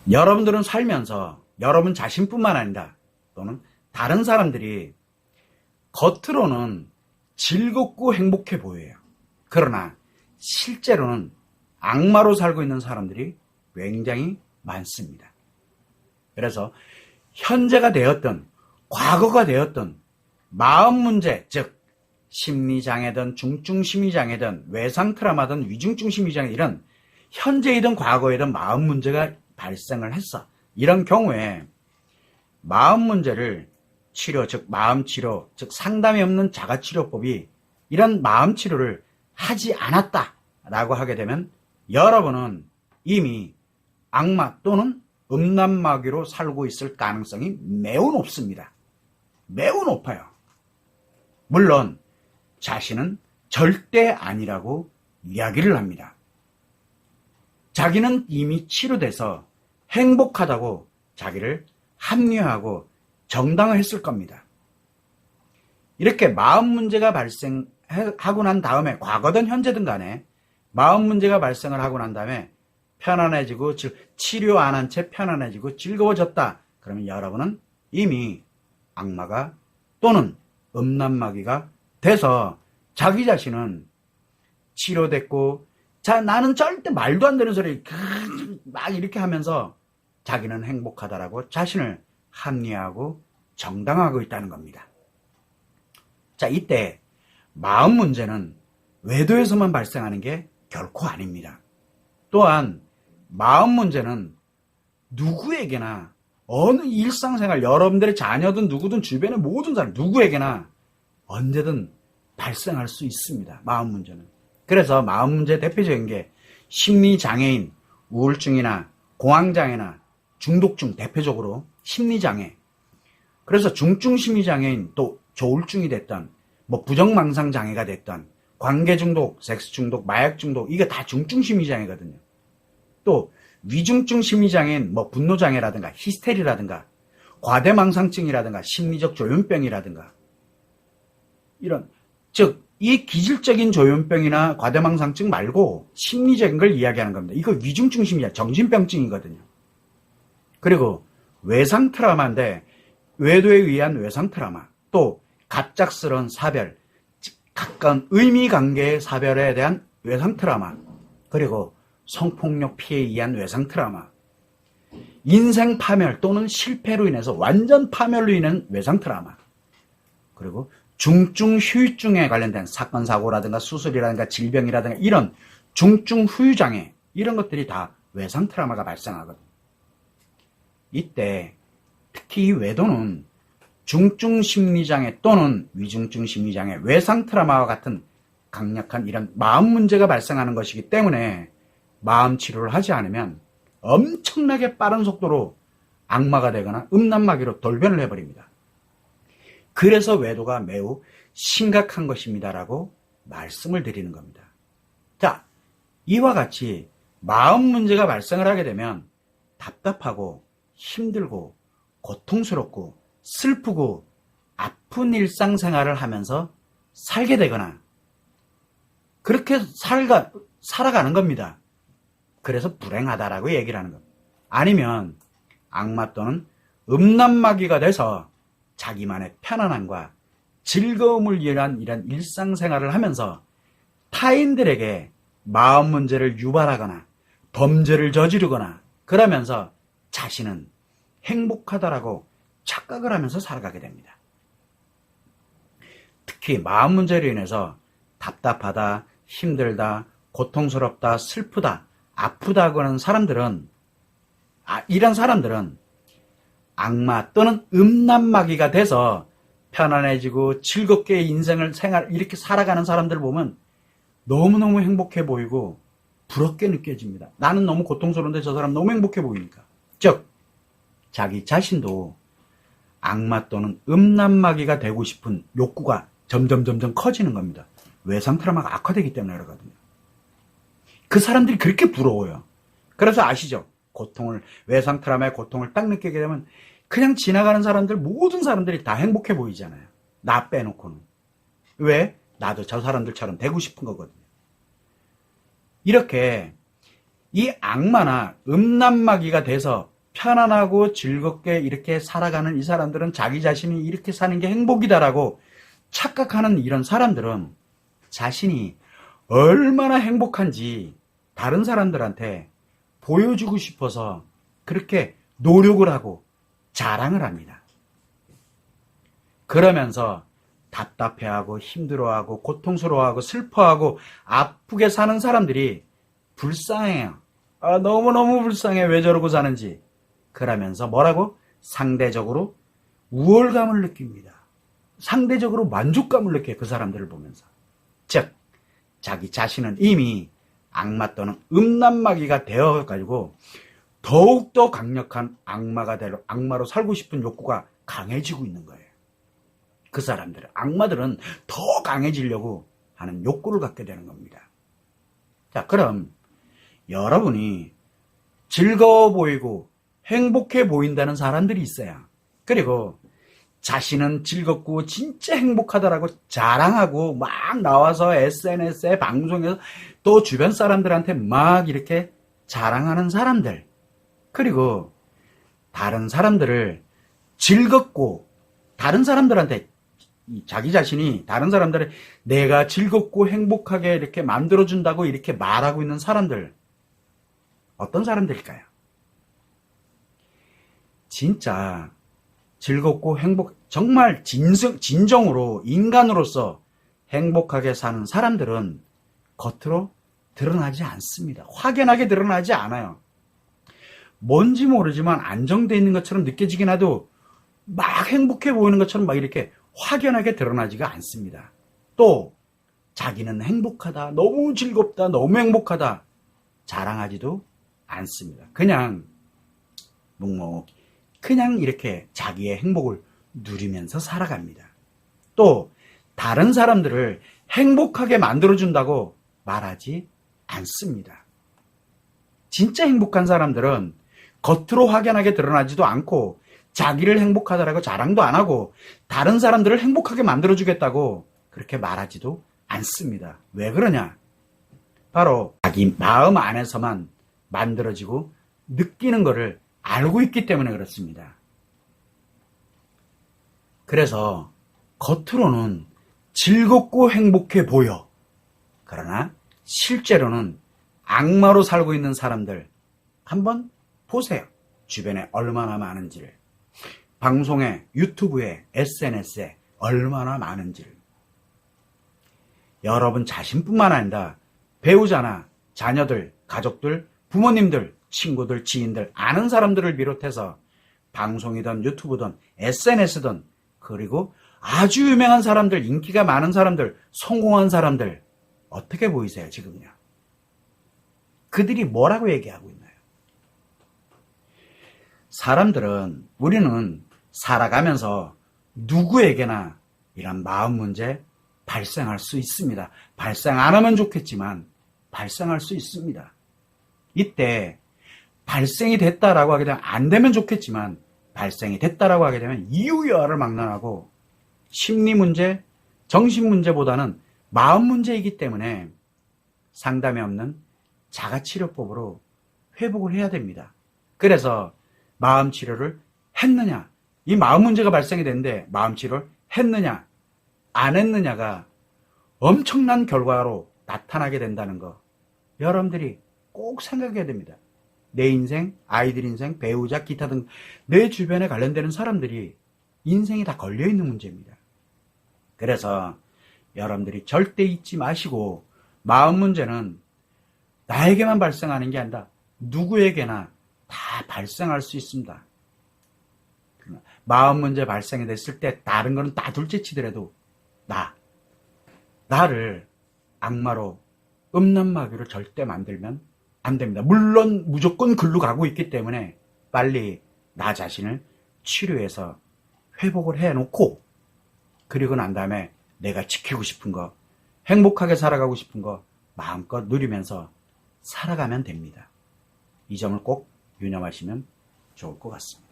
여러분들은 살면서 여러분 자신뿐만 아니라 또는 다른 사람들이 겉으로는 즐겁고 행복해 보여요. 그러나 실제로는 악마로 살고 있는 사람들이 굉장히 많습니다. 그래서 현재가 되었든 과거가 되었든 마음 문제, 즉 심리장애든 중증심리장애든 외상 트라우마든 위중증심리장애 이런 현재이든 과거이든 마음 문제가 발생을 했어. 이런 경우에 마음 문제를 치료, 즉 마음치료, 즉 상담이 없는 자가치료법이 이런 마음치료를 하지 않았다라고 하게 되면 여러분은 이미 악마 또는 음란마귀로 살고 있을 가능성이 매우 높습니다. 매우 높아요. 물론 자신은 절대 아니라고 이야기를 합니다. 자기는 이미 치료돼서 행복하다고 자기를 합리화하고 정당화했을 겁니다. 이렇게 마음 문제가 발생하고 난 다음에 과거든 현재든 간에 마음 문제가 발생을 하고 난 다음에 편안해지고 즉 치료 안 한 채 편안해지고 즐거워졌다. 그러면 여러분은 이미 악마가 또는 음란마귀가 돼서 자기 자신은 치료됐고 자 나는 절대 말도 안 되는 소리 막 이렇게 하면서 자기는 행복하다라고 자신을 합리화하고 정당화하고 있다는 겁니다. 자, 이때 마음 문제는 외도에서만 발생하는 게 결코 아닙니다. 또한 마음 문제는 누구에게나 어느 일상생활 여러분들의 자녀든 누구든 주변의 모든 사람 누구에게나 언제든 발생할 수 있습니다. 마음 문제는. 그래서 마음 문제의 대표적인 게 심리장애인, 우울증이나 공황장애나 중독증 대표적으로 심리장애. 그래서 중증심리장애인 또 조울증이 됐던 뭐 부정망상장애가 됐던 관계중독, 섹스중독, 마약중독 이게 다 중증심리장애거든요. 또 위중증 심리장애인 뭐 분노장애라든가 히스테리라든가 과대망상증이라든가 심리적 조현병이라든가 이런 즉 이 기질적인 조현병이나 과대망상증 말고 심리적인 걸 이야기하는 겁니다. 이거 위중증 심리야 정신병증이거든요. 그리고 외상 트라우마인데 외도에 의한 외상 트라우마 또 갑작스러운 사별 가까운 의미관계의 사별에 대한 외상 트라우마 그리고 성폭력 피해에 의한 외상 트라우마 인생 파멸 또는 실패로 인해서 완전 파멸로 인한 외상 트라우마 그리고 중증 후유증에 관련된 사건 사고라든가 수술이라든가 질병이라든가 이런 중증 후유장애 이런 것들이 다 외상 트라우마가 발생하거든요. 이때 특히 이 외도는 중증 심리장애 또는 위중증 심리장애, 외상 트라우마와 같은 강력한 이런 마음 문제가 발생하는 것이기 때문에 마음 치료를 하지 않으면 엄청나게 빠른 속도로 악마가 되거나 음란마귀로 돌변을 해버립니다. 그래서 외도가 매우 심각한 것입니다라고 말씀을 드리는 겁니다. 자, 이와 같이 마음 문제가 발생을 하게 되면 답답하고 힘들고 고통스럽고 슬프고 아픈 일상생활을 하면서 살게 되거나 그렇게 살아가는 겁니다. 그래서 불행하다라고 얘기를 하는 겁니다. 아니면 악마 또는 음란마귀가 돼서 자기만의 편안함과 즐거움을 위한 이런 일상생활을 하면서 타인들에게 마음 문제를 유발하거나 범죄를 저지르거나 그러면서 자신은 행복하다라고 착각을 하면서 살아가게 됩니다. 특히 마음 문제로 인해서 답답하다, 힘들다, 고통스럽다, 슬프다, 아프다고 하는 사람들은 이런 사람들은 악마 또는 음란마귀가 돼서 편안해지고 즐겁게 인생을 이렇게 살아가는 사람들 보면 너무너무 행복해 보이고 부럽게 느껴집니다. 나는 너무 고통스러운데 저 사람 너무 행복해 보이니까. 즉 자기 자신도 악마 또는 음란마귀가 되고 싶은 욕구가 점점 커지는 겁니다. 외상 트라우마가 악화되기 때문에 그러거든요. 그 사람들이 그렇게 부러워요. 그래서 아시죠? 외상 트라우마의 고통을 딱 느끼게 되면 그냥 지나가는 사람들 모든 사람들이 다 행복해 보이잖아요. 나 빼놓고는. 왜? 나도 저 사람들처럼 되고 싶은 거거든요. 이렇게 이 악마나 음란마귀가 돼서 편안하고 즐겁게 이렇게 살아가는 이 사람들은 자기 자신이 이렇게 사는 게 행복이다라고 착각하는 이런 사람들은 자신이 얼마나 행복한지 다른 사람들한테 보여주고 싶어서 그렇게 노력을 하고 자랑을 합니다. 그러면서 답답해하고 힘들어하고 고통스러워하고 슬퍼하고 아프게 사는 사람들이 불쌍해요. 너무너무 불쌍해. 왜 저러고 사는지. 그러면서 뭐라고? 상대적으로 우월감을 느낍니다. 상대적으로 만족감을 느껴요. 그 사람들을 보면서. 즉 자기 자신은 이미 악마 또는 음란마귀가 되어가지고 더욱더 강력한 악마로 살고 싶은 욕구가 강해지고 있는 거예요. 그 사람들은, 악마들은 더 강해지려고 하는 욕구를 갖게 되는 겁니다. 자, 그럼 여러분이 즐거워 보이고 행복해 보인다는 사람들이 있어요. 그리고 자신은 즐겁고 진짜 행복하다라고 자랑하고 막 나와서 SNS에 방송에서 또 주변 사람들한테 막 이렇게 자랑하는 사람들, 그리고 다른 사람들을 즐겁고 다른 사람들한테 자기 자신이 다른 사람들을 내가 즐겁고 행복하게 이렇게 만들어준다고 이렇게 말하고 있는 사람들, 어떤 사람들일까요? 진짜 즐겁고 정말 진정으로 인간으로서 행복하게 사는 사람들은 겉으로 드러나지 않습니다. 확연하게 드러나지 않아요. 뭔지 모르지만 안정되어 있는 것처럼 느껴지긴 해도 막 행복해 보이는 것처럼 막 이렇게 확연하게 드러나지가 않습니다. 또 자기는 행복하다, 너무 즐겁다, 너무 행복하다 자랑하지도 않습니다. 그냥 묵묵히 그냥 이렇게 자기의 행복을 누리면서 살아갑니다. 또 다른 사람들을 행복하게 만들어준다고 말하지 않습니다. 진짜 행복한 사람들은 겉으로 확연하게 드러나지도 않고 자기를 행복하다라고 자랑도 안 하고 다른 사람들을 행복하게 만들어주겠다고 그렇게 말하지도 않습니다. 왜 그러냐? 바로 자기 마음 안에서만 만들어지고 느끼는 것을 알고 있기 때문에 그렇습니다. 그래서 겉으로는 즐겁고 행복해 보여. 그러나 실제로는 악마로 살고 있는 사람들 한번 보세요. 주변에 얼마나 많은지를. 방송에, 유튜브에, SNS에 얼마나 많은지를. 여러분 자신뿐만 아니라 배우자나 자녀들, 가족들, 부모님들, 친구들, 지인들, 아는 사람들을 비롯해서 방송이든 유튜브든 SNS든 그리고 아주 유명한 사람들, 인기가 많은 사람들, 성공한 사람들 어떻게 보이세요 지금요? 그들이 뭐라고 얘기하고 있나요? 사람들은, 우리는 살아가면서 누구에게나 이런 마음 문제 발생할 수 있습니다. 발생 안 하면 좋겠지만 발생할 수 있습니다. 이때 발생이 됐다라고 하게 되면 안 되면 좋겠지만 발생이 됐다라고 하게 되면 이유여하를 막론하고 심리 문제, 정신 문제보다는 마음 문제이기 때문에 상담이 없는 자가치료법으로 회복을 해야 됩니다. 그래서 마음 치료를 했느냐, 이 마음 문제가 발생이 됐는데 마음 치료를 했느냐 안 했느냐가 엄청난 결과로 나타나게 된다는 거 여러분들이 꼭 생각해야 됩니다. 내 인생, 아이들 인생, 배우자, 기타 등 내 주변에 관련되는 사람들이 인생이 다 걸려있는 문제입니다. 그래서 여러분들이 절대 잊지 마시고 마음 문제는 나에게만 발생하는 게 아니라 누구에게나 다 발생할 수 있습니다. 마음 문제 발생이 됐을 때 다른 거는 다 둘째치더라도 나를 악마로 음란마귀로 절대 만들면 안 됩니다. 물론 무조건 글로 가고 있기 때문에 빨리 나 자신을 치료해서 회복을 해놓고 그리고 난 다음에 내가 지키고 싶은 거, 행복하게 살아가고 싶은 거 마음껏 누리면서 살아가면 됩니다. 이 점을 꼭 유념하시면 좋을 것 같습니다.